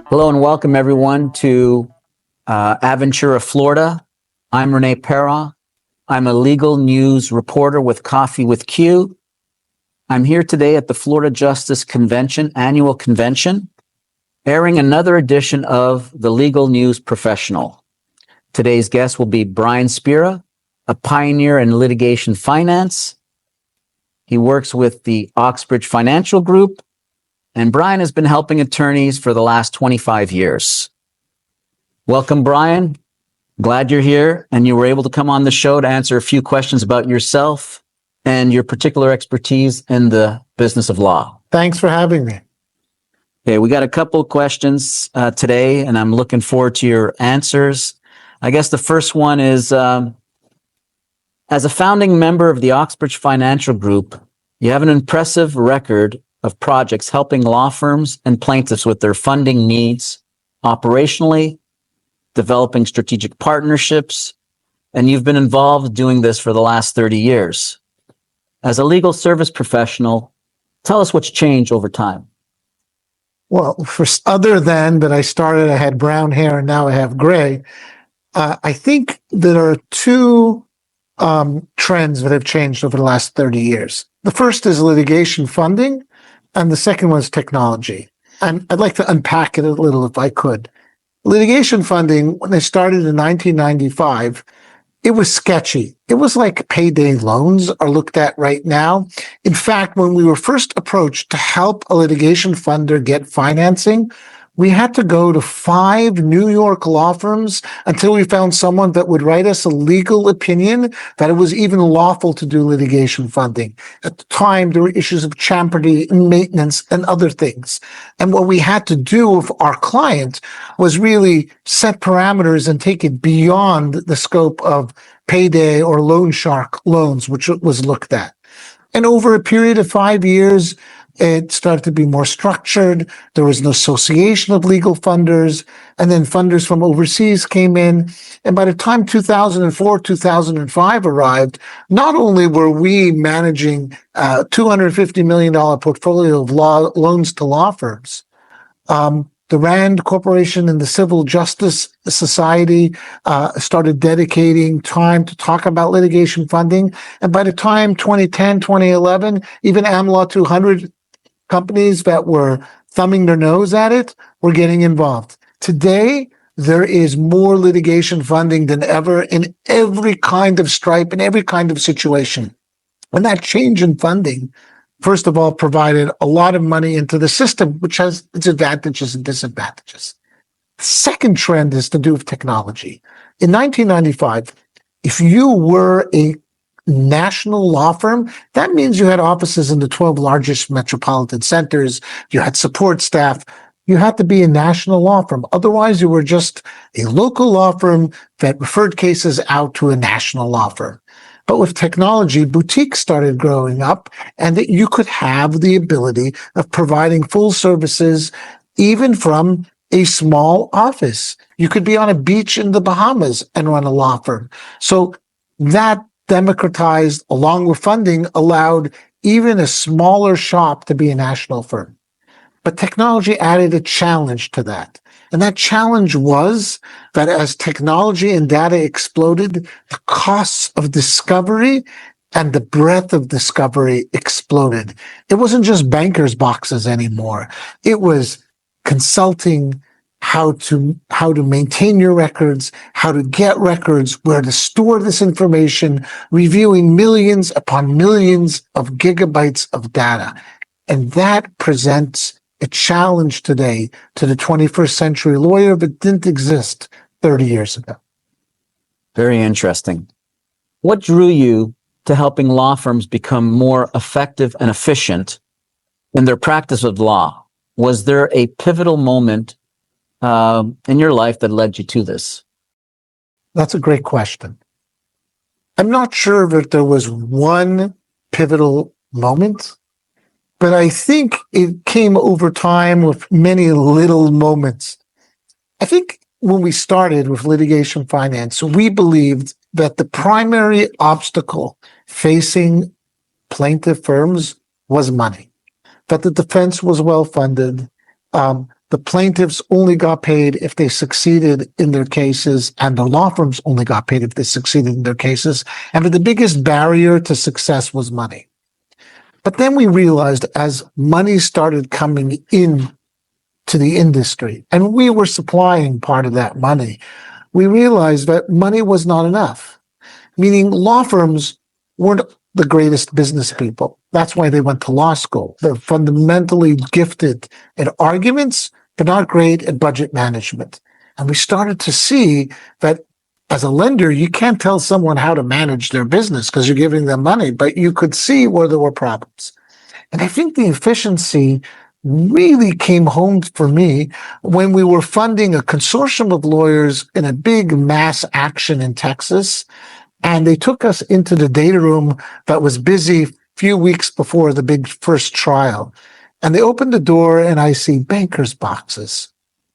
Hello and welcome everyone to Aventura, Florida. I'm Rene Perras. I'm a legal news reporter with Coffee with Q. I'm here today at the Florida Justice Convention, annual convention, airing another edition of the Legal News Professional. Today's guest will be Brian Spira, a pioneer in litigation finance. He works with the Oxbridge Financial Group, and Brian has been helping attorneys for the last 25 years. Welcome, Brian. Glad you're here and you were able to come on the show to answer a few questions about yourself and your particular expertise in the business of law. Thanks for having me. Okay, we got a couple of questions today, and I'm looking forward to your answers. I guess the first one is, as a founding member of the Oxbridge Financial Group, you have an impressive record of projects helping law firms and plaintiffs with their funding needs operationally, developing strategic partnerships, and you've been involved doing this for the last 30 years. As a legal service professional, tell us what's changed over time. Well, other than that I had brown hair and now I have gray, I think there are two trends that have changed over the last 30 years. The first is litigation funding, and the second one is technology. And I'd like to unpack it a little if I could. Litigation funding, when they started in 1995, it was sketchy. It was like payday loans are looked at right now. In fact, when we were first approached to help a litigation funder get financing, we had to go to 5 New York law firms until we found someone that would write us a legal opinion that it was even lawful to do litigation funding. At the time, there were issues of champerty and maintenance and other things. And what we had to do with our client was really set parameters and take it beyond the scope of payday or loan shark loans, which was looked at. And over a period of 5 years, it started to be more structured. There was an association of legal funders, and then funders from overseas came in. And by the time 2004, 2005 arrived, not only were we managing a $250 million portfolio of loans to law firms, the RAND Corporation and the Civil Justice Society started dedicating time to talk about litigation funding. And by the time 2010, 2011, even AmLaw 200 companies that were thumbing their nose at it were getting involved. Today, there is more litigation funding than ever in every kind of stripe, in every kind of situation. And that change in funding, first of all, provided a lot of money into the system, which has its advantages and disadvantages. The second trend is to do with technology. In 1995, if you were a national law firm, that means you had offices in the 12 largest metropolitan centers, you had support staff, you had to be a national law firm. Otherwise, you were just a local law firm that referred cases out to a national law firm. But with technology, boutiques started growing up, and that you could have the ability of providing full services even from a small office. You could be on a beach in the Bahamas and run a law firm. So that democratized, along with funding, allowed even a smaller shop to be a national firm. But technology added a challenge to that. And that challenge was that as technology and data exploded, the costs of discovery and the breadth of discovery exploded. It wasn't just bankers' boxes anymore. It was consulting, how to maintain your records, how to get records, where to store this information, reviewing millions upon millions of gigabytes of data. And that presents a challenge today to the 21st century lawyer that didn't exist 30 years ago. Very interesting. What drew you to helping law firms become more effective and efficient in their practice of law? Was there a pivotal moment in your life that led you to this? That's a great question. I'm not sure that there was one pivotal moment, but I think it came over time with many little moments. I think when we started with litigation finance, we believed that the primary obstacle facing plaintiff firms was money, that the defense was well funded. The plaintiffs only got paid if they succeeded in their cases, and the law firms only got paid if they succeeded in their cases. And that the biggest barrier to success was money. But then we realized as money started coming in to the industry, and we were supplying part of that money, we realized that money was not enough, meaning law firms weren't the greatest business people. That's why they went to law school. They're fundamentally gifted at arguments, but not great at budget management. And we started to see that as a lender, you can't tell someone how to manage their business because you're giving them money, but you could see where there were problems. And I think the efficiency really came home for me when we were funding a consortium of lawyers in a big mass action in Texas. And they took us into the data room that was busy a few weeks before the big first trial. And they opened the door and I see banker's boxes,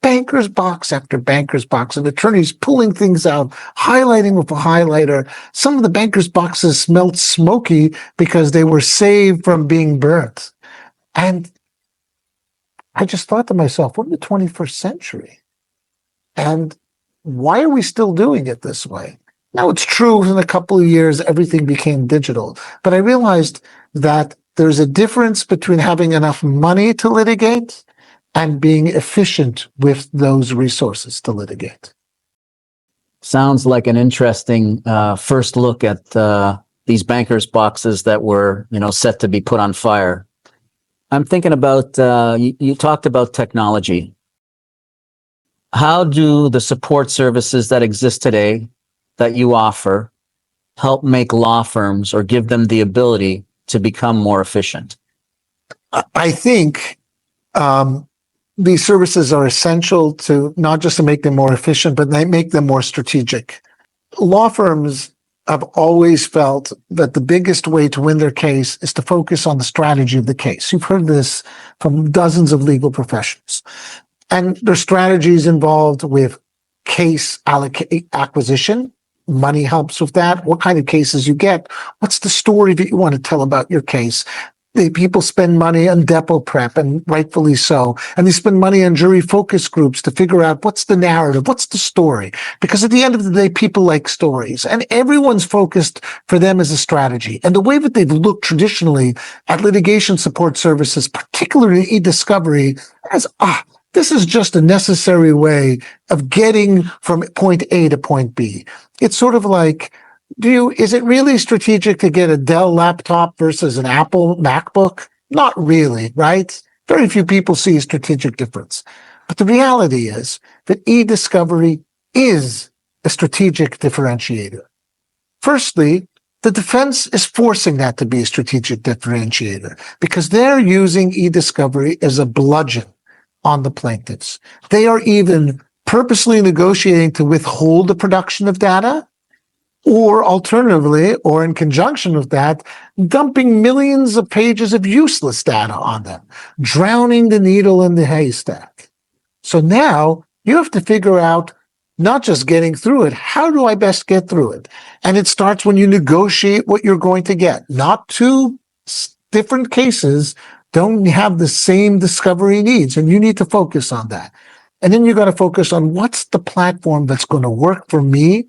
banker's box after banker's box, and attorneys pulling things out, highlighting with a highlighter. Some of the banker's boxes smelled smoky because they were saved from being burnt. And I just thought to myself, we're in the 21st century. And why are we still doing it this way? Now, it's true, in a couple of years, everything became digital. But I realized that there's a difference between having enough money to litigate and being efficient with those resources to litigate. Sounds like an interesting first look at these bankers' boxes that were, set to be put on fire. I'm thinking about, you talked about technology. How do the support services that exist today that you offer help make law firms or give them the ability to become more efficient? I think these services are essential to not just to make them more efficient, but they make them more strategic. Law firms have always felt that the biggest way to win their case is to focus on the strategy of the case. You've heard this from dozens of legal professions. And their strategies involved with case acquisition. Money helps with that. What kind of cases you get? What's the story that you want to tell about your case? People spend money on depot prep, and rightfully so. And they spend money on jury focus groups to figure out what's the narrative, what's the story. Because at the end of the day, people like stories. And everyone's focused for them as a strategy. And the way that they've looked traditionally at litigation support services, particularly e-discovery, as, this is just a necessary way of getting from point A to point B. It's sort of like, is it really strategic to get a Dell laptop versus an Apple MacBook? Not really, right? Very few people see a strategic difference. But the reality is that e-discovery is a strategic differentiator. Firstly, the defense is forcing that to be a strategic differentiator because they're using e-discovery as a bludgeon on the plaintiffs. They are even purposely negotiating to withhold the production of data, or alternatively, or in conjunction with that, dumping millions of pages of useless data on them, drowning the needle in the haystack. So now you have to figure out not just getting through it, how do I best get through it? And it starts when you negotiate what you're going to get. Not two different cases don't have the same discovery needs, and you need to focus on that. And then you got to focus on what's the platform that's going to work for me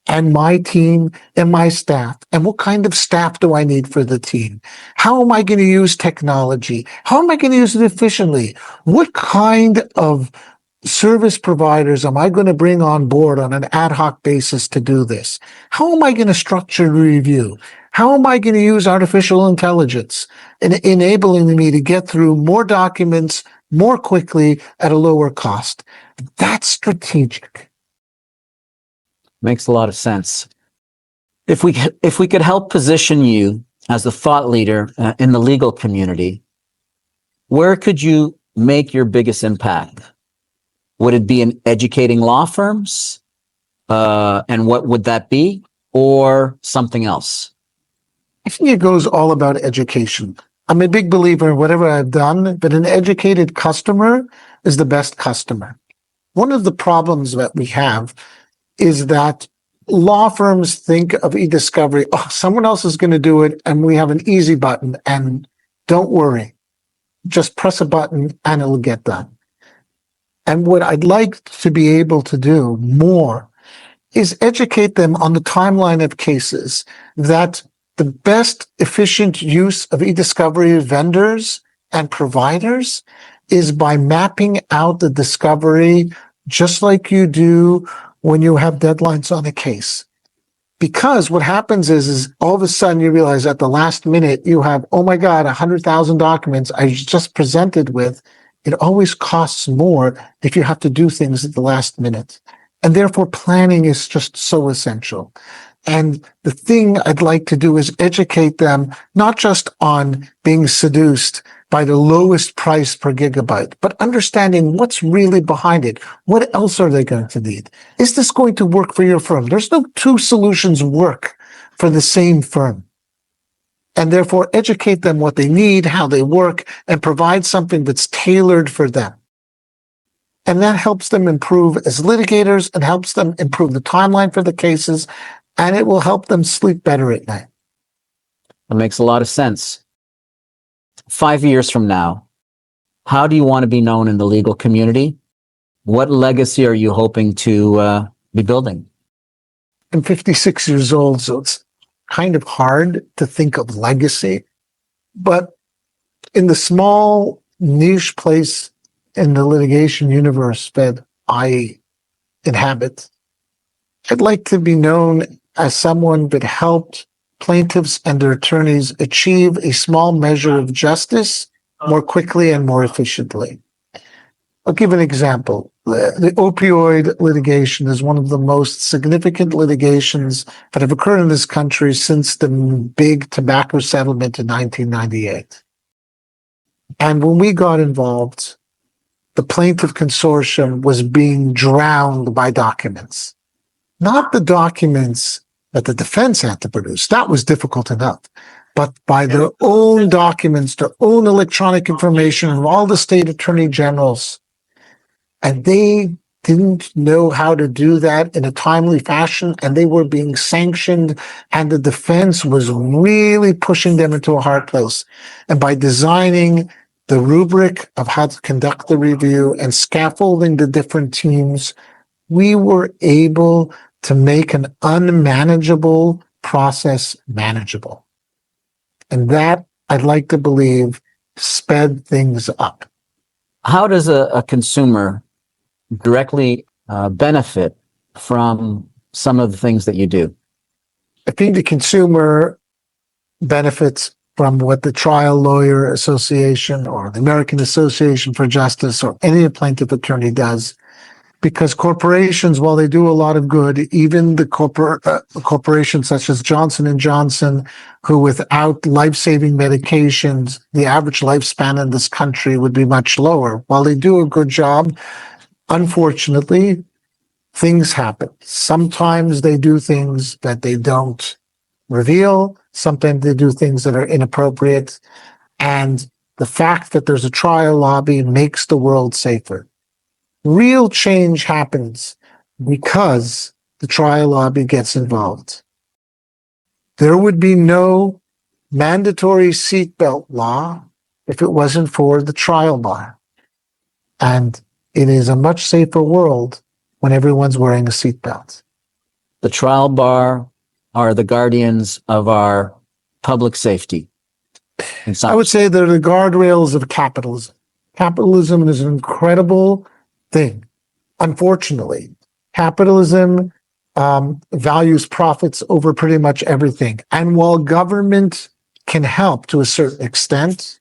and my team and my staff, and what kind of staff do I need for the team? How am I going to use technology? How am I going to use it efficiently? What kind of service providers am I going to bring on board on an ad hoc basis to do this? How am I going to structure the review? How am I going to use artificial intelligence in enabling me to get through more documents more quickly at a lower cost? That's strategic. Makes a lot of sense. If we could help position you as the thought leader in the legal community, where could you make your biggest impact? Would it be in educating law firms? And what would that be? Or something else? I think it goes all about education. I'm a big believer in whatever I've done, but an educated customer is the best customer. One of the problems that we have is that law firms think of e-discovery, someone else is going to do it, and we have an easy button, and Don't worry. Just press a button and it'll get done. And what I'd like to be able to do more is educate them on the timeline of cases, that the best efficient use of e-discovery vendors and providers is by mapping out the discovery just like you do when you have deadlines on a case. Because what happens is all of a sudden you realize at the last minute you have, oh my God, 100,000 documents I just presented with. It always costs more if you have to do things at the last minute. And therefore planning is just so essential. And the thing I'd like to do is educate them, not just on being seduced by the lowest price per gigabyte, but understanding what's really behind it. What else are they going to need? Is this going to work for your firm? There's no two solutions work for the same firm. And therefore educate them what they need, how they work, and provide something that's tailored for them. And that helps them improve as litigators and helps them improve the timeline for the cases, and it will help them sleep better at night. That makes a lot of sense. 5 years from now, how do you want to be known in the legal community? What legacy are you hoping to be building? I'm 56 years old, so it's kind of hard to think of legacy. But in the small niche place in the litigation universe that I inhabit, I'd like to be known as someone that helped plaintiffs and their attorneys achieve a small measure of justice more quickly and more efficiently. I'll give an example. The opioid litigation is one of the most significant litigations that have occurred in this country since the big tobacco settlement in 1998. And when we got involved, the plaintiff consortium was being drowned by documents. Not the documents that the defense had to produce. That was difficult enough. But by their own documents, their own electronic information from all the state attorney generals. And they didn't know how to do that in a timely fashion, and they were being sanctioned, and the defense was really pushing them into a hard place. And by designing the rubric of how to conduct the review and scaffolding the different teams, we were able to make an unmanageable process manageable. And that, I'd like to believe, sped things up. How does a consumer directly benefit from some of the things that you do? I think the consumer benefits from what the Trial Lawyer Association or the American Association for Justice or any plaintiff attorney does, because corporations, while they do a lot of good, even the corporations such as Johnson & Johnson, who without life-saving medications, the average lifespan in this country would be much lower. While they do a good job, unfortunately, things happen. Sometimes they do things that they don't reveal. Sometimes they do things that are inappropriate. And the fact that there's a trial lobby makes the world safer. Real change happens because the trial lobby gets involved. There would be no mandatory seatbelt law if it wasn't for the trial bar. And it is a much safer world when everyone's wearing a seatbelt. The trial bar are the guardians of our public safety. I would say they're the guardrails of capitalism. Capitalism is an incredible thing. Unfortunately, capitalism values profits over pretty much everything. And while government can help to a certain extent,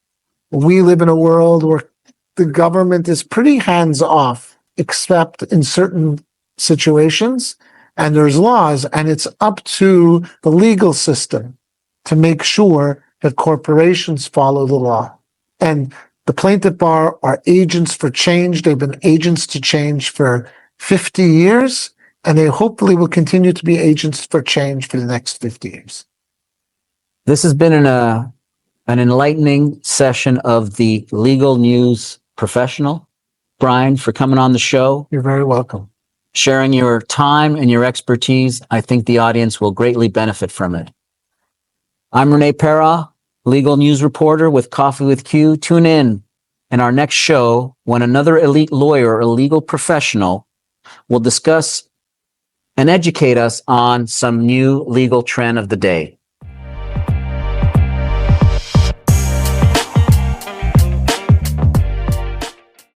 we live in a world where the government is pretty hands-off, except in certain situations, and there's laws, and it's up to the legal system to make sure that corporations follow the law. And the plaintiff bar are agents for change. They've been agents to change for 50 years, and they hopefully will continue to be agents for change for the next 50 years. This has been an enlightening session of the Legal News Professional. Brian, for coming on the show. You're very welcome. Sharing your time and your expertise. I think the audience will greatly benefit from it. I'm Rene Perras. legal news reporter with Coffee with Q. Tune in our next show when another elite lawyer or legal professional will discuss and educate us on some new legal trend of the day.